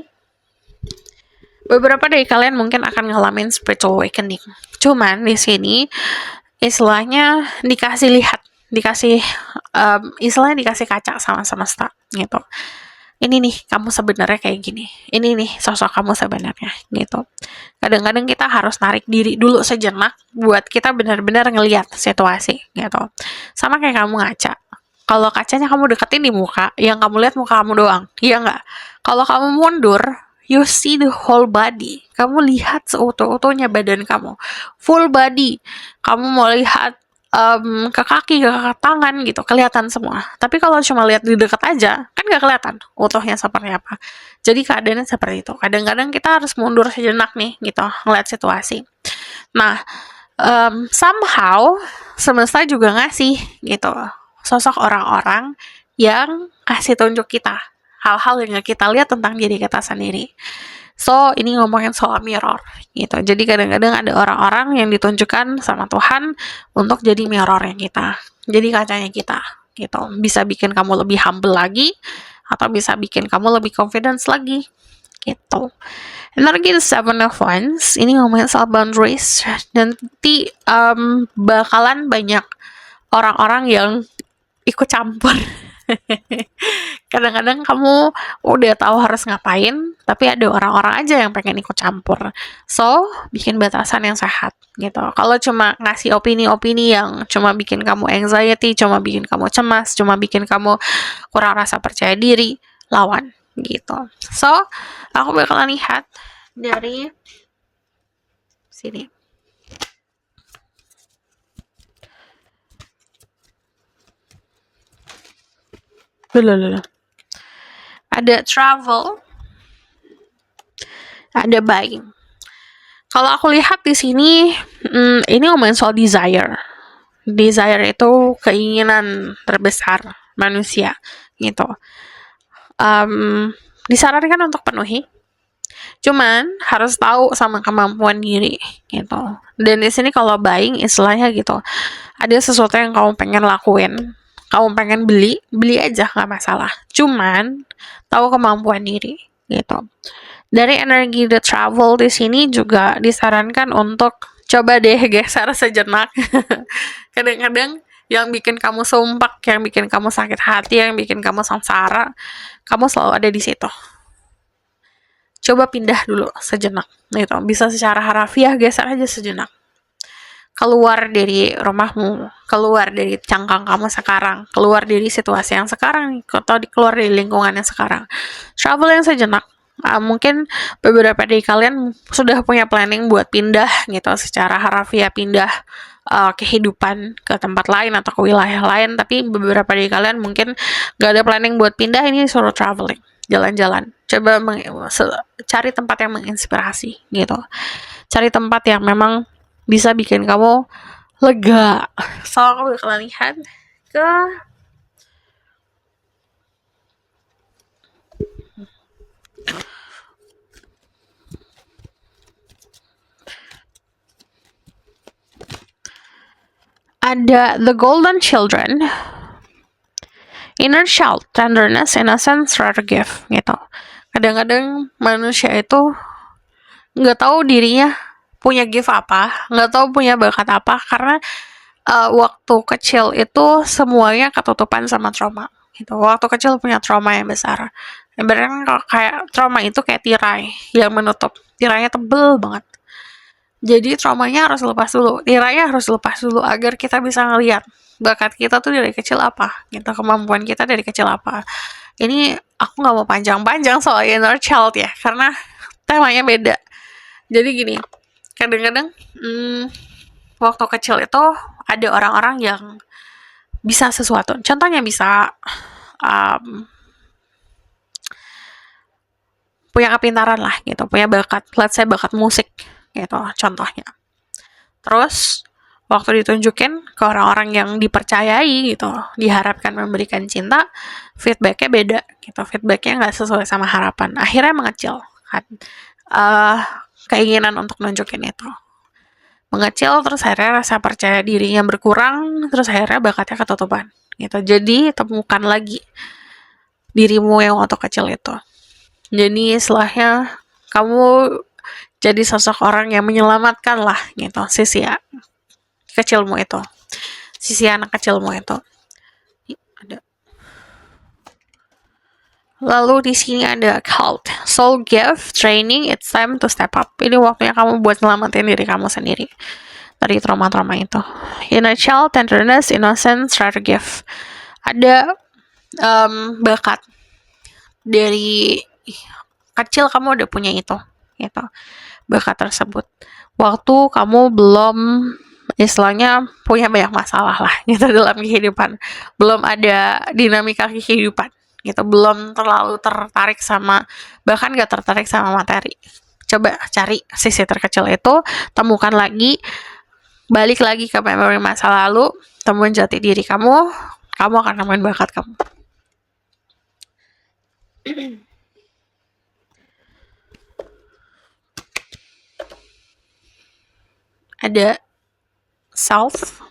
beberapa dari kalian mungkin akan ngalamin spiritual awakening. Cuman di sini istilahnya dikasih lihat, dikasih istilahnya dikasih kaca sama semesta gitu. Ini nih kamu sebenarnya kayak gini. Ini nih sosok kamu sebenarnya gitu. Kadang-kadang kita harus narik diri dulu sejenak buat kita benar-benar ngelihat situasi gitu. Sama kayak kamu ngaca. Kalau kacanya kamu deketin di muka, yang kamu lihat muka kamu doang. Iya nggak? Kalau kamu mundur, You see the whole body. Kamu lihat seutuh-utuhnya badan kamu. Full body. Kamu mau lihat ke kaki, ke tangan gitu, kelihatan semua. Tapi kalau cuma lihat di dekat aja, kan gak kelihatan utuhnya seperti apa. Jadi keadaannya seperti itu. Kadang-kadang kita harus mundur sejenak nih gitu, ngeliat situasi. Nah, somehow semesta juga ngasih gitu sosok orang-orang yang kasih tunjuk kita hal-hal yang gak kita lihat tentang diri kita sendiri. So, ini ngomongin soal mirror gitu. Jadi kadang-kadang ada orang-orang yang ditunjukkan sama Tuhan untuk jadi mirrornya kita. Jadi kacanya kita gitu. Bisa bikin kamu lebih humble lagi atau bisa bikin kamu lebih confidence lagi gitu. And lagi the Seven of Wands, ini ngomongin soal boundaries dan nanti bakalan banyak orang-orang yang ikut campur. Kadang-kadang kamu udah tahu harus ngapain, tapi ada orang-orang aja yang pengen ikut campur. So, bikin batasan yang sehat gitu. Kalau cuma ngasih opini-opini yang cuma bikin kamu anxiety, cuma bikin kamu cemas, cuma bikin kamu kurang rasa percaya diri, lawan gitu. So, aku bakalan lihat dari sini. Ada travel, ada buying. Kalau aku lihat di sini, ini ngomongin soal desire. Desire itu keinginan terbesar manusia, gitu. Disarankan untuk penuhi. Cuman harus tahu sama kemampuan diri, gitu. Dan di sini kalau buying istilahnya gitu, ada sesuatu yang kamu pengen lakuin, kamu pengen beli aja nggak masalah. Cuman tahu kemampuan diri, gitu. Dari energi the travel di sini juga disarankan untuk coba deh geser sejenak. Kadang-kadang yang bikin kamu sumpah, yang bikin kamu sakit hati, yang bikin kamu sengsara, kamu selalu ada di situ. Coba pindah dulu sejenak, gitu. Bisa secara harafiah geser aja sejenak. Keluar dari rumahmu, keluar dari cangkang kamu sekarang, keluar dari situasi yang sekarang, atau keluar dari lingkungan yang sekarang. Travel yang sejenak. Mungkin beberapa dari kalian sudah punya planning buat pindah gitu, secara harafiah pindah kehidupan ke tempat lain atau ke wilayah lain, tapi beberapa dari kalian mungkin gak ada planning buat pindah, ini suruh traveling, jalan-jalan. Coba cari tempat yang menginspirasi gitu. Cari tempat yang memang bisa bikin kamu lega. So, aku bakalan lihat ke ada The Golden Children, Inner Child, Tenderness, Innocence, Rare Gift gitu. Kadang-kadang manusia itu nggak tahu dirinya punya gift apa, nggak tahu punya bakat apa, karena waktu kecil itu semuanya ketutupan sama trauma gitu. Waktu kecil punya trauma yang besar. Ibaratnya kalau kayak trauma itu kayak tirai yang menutup, tirainya tebel banget. Jadi traumanya harus lepas dulu, tirainya harus lepas dulu agar kita bisa ngelihat bakat kita tuh dari kecil apa, gitu, kemampuan kita dari kecil apa. Ini aku nggak mau panjang-panjang soal inner child ya, karena temanya beda. Jadi gini, kadang-kadang waktu kecil itu ada orang-orang yang bisa sesuatu. Contohnya bisa punya kepintaran lah gitu, punya bakat, let's say bakat musik gitu contohnya. Terus waktu ditunjukin ke orang-orang yang dipercayai gitu, diharapkan memberikan cinta, feedbacknya beda gitu, feedbacknya nggak sesuai sama harapan, akhirnya mengecil kan, keinginan untuk nunjukin itu mengecil, terus akhirnya rasa percaya dirinya berkurang, terus akhirnya bakatnya ketutupan gitu. Jadi temukan lagi dirimu yang waktu kecil itu. Jadi istilahnya kamu jadi sosok orang yang menyelamatkan lah gitu sisi kecilmu itu, sisi anak kecilmu itu. Ada. Lalu di sini ada cult, soul gift, training, it's time to step up. Ini waktunya kamu buat nyelamatin diri kamu sendiri dari trauma-trauma itu. Inner child, tenderness, innocence, rare gift. Ada bakat dari kecil kamu udah punya itu, gitu, bakat tersebut. Waktu kamu belum istilahnya punya banyak masalah lah gitu dalam kehidupan, belum ada dinamika kehidupan gitu, belum terlalu tertarik sama, bahkan gak tertarik sama materi. Coba cari sisi terkecil itu, temukan lagi, balik lagi ke memori masa lalu, temuin jati diri kamu akan nemuin bakat kamu. Ada self,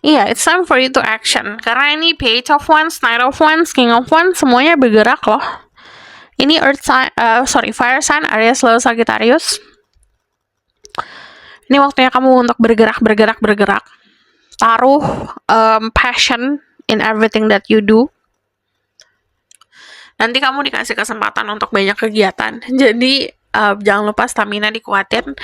iya, it's time for you to action. Karena ini Page of Wands, Knight of Wands, King of Wands, semuanya bergerak loh. Ini Fire sign, Aries, Leo, Sagittarius. Ini waktunya kamu untuk bergerak. Taruh passion in everything that you do. Nanti kamu dikasih kesempatan untuk banyak kegiatan. Jadi jangan lupa stamina dikuatin.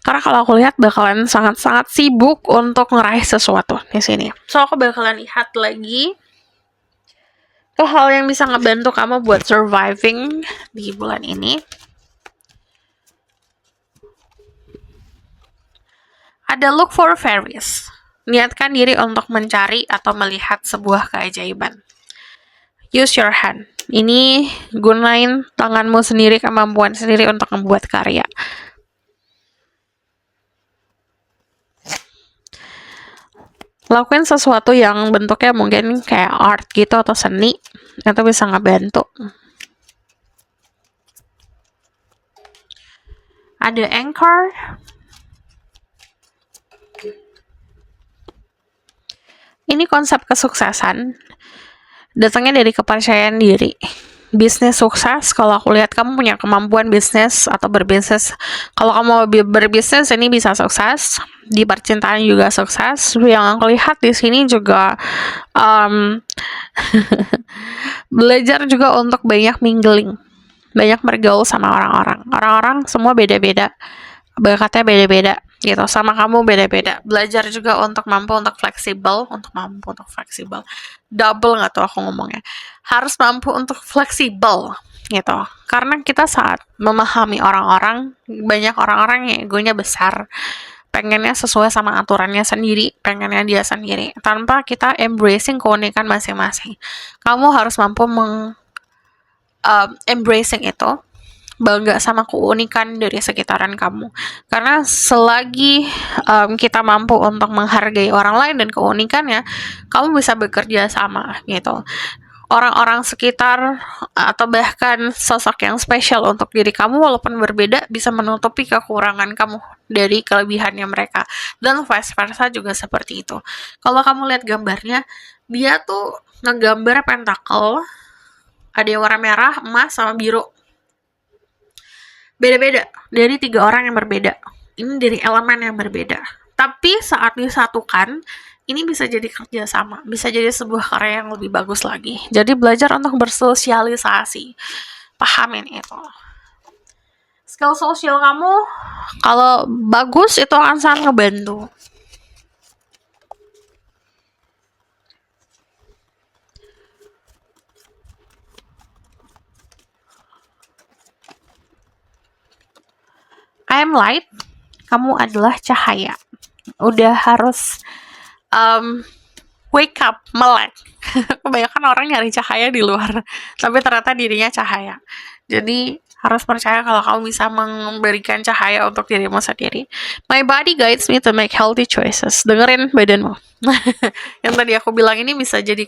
Karena kalau aku lihat bakalan sangat-sangat sibuk untuk ngeraih sesuatu di sini. So aku bakalan lihat lagi ke hal yang bisa ngebantu kamu buat surviving di bulan ini. Ada look for fairies. Niatkan diri untuk mencari atau melihat sebuah keajaiban. Use your hand. Ini gunain tanganmu sendiri, kemampuan sendiri untuk membuat karya. Lakuin sesuatu yang bentuknya mungkin kayak art gitu atau seni, itu bisa ngebantu. Ada anchor. Ini konsep kesuksesan. Datangnya dari kepercayaan diri. Bisnis sukses, kalau aku lihat kamu punya kemampuan bisnis atau berbisnis. Kalau kamu berbisnis ini bisa sukses, di percintaan juga sukses. Yang aku lihat di sini juga belajar juga untuk banyak mingling, banyak bergaul sama orang-orang. Orang-orang semua beda-beda, bakatnya beda-beda gitu, sama kamu beda-beda. Belajar juga untuk mampu untuk fleksibel, double nggak tuh aku ngomongnya, harus mampu untuk fleksibel gitu. Karena kita saat memahami orang-orang, banyak orang-orang yang egonya besar, pengennya sesuai sama aturannya sendiri, pengennya dia sendiri, tanpa kita embracing keunikan masing-masing. Kamu harus mampu embracing itu, bangga sama keunikan dari sekitaran kamu. Karena selagi kita mampu untuk menghargai orang lain dan keunikannya, kamu bisa bekerja sama gitu. Orang-orang sekitar atau bahkan sosok yang spesial untuk diri kamu walaupun berbeda bisa menutupi kekurangan kamu dari kelebihannya mereka, dan vice versa juga seperti itu. Kalau kamu lihat gambarnya, dia tuh ngegambar pentakel, ada yang warna merah, emas, sama biru. Beda-beda dari 3 orang yang berbeda. Ini dari elemen yang berbeda. Tapi saat disatukan, ini bisa jadi kerjasama, bisa jadi sebuah karya yang lebih bagus lagi. Jadi belajar untuk bersosialisasi. Pahamin itu. Skill sosial kamu, kalau bagus itu akan sangat ngebantu. I am light, kamu adalah cahaya. Udah harus wake up, melek. Kebanyakan orang nyari cahaya di luar, tapi ternyata dirinya cahaya. Jadi harus percaya kalau kamu bisa memberikan cahaya untuk dirimu sendiri. My body guides me to make healthy choices. Dengerin badanmu. Yang tadi aku bilang ini bisa jadi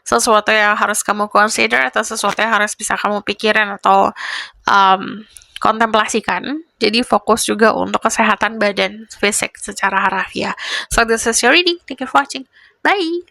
sesuatu yang harus kamu consider, atau sesuatu yang harus bisa kamu pikirin atau kontemplasikan. Jadi fokus juga untuk kesehatan badan fisik secara harafiah. So this is your reading. Thank you for watching. Bye!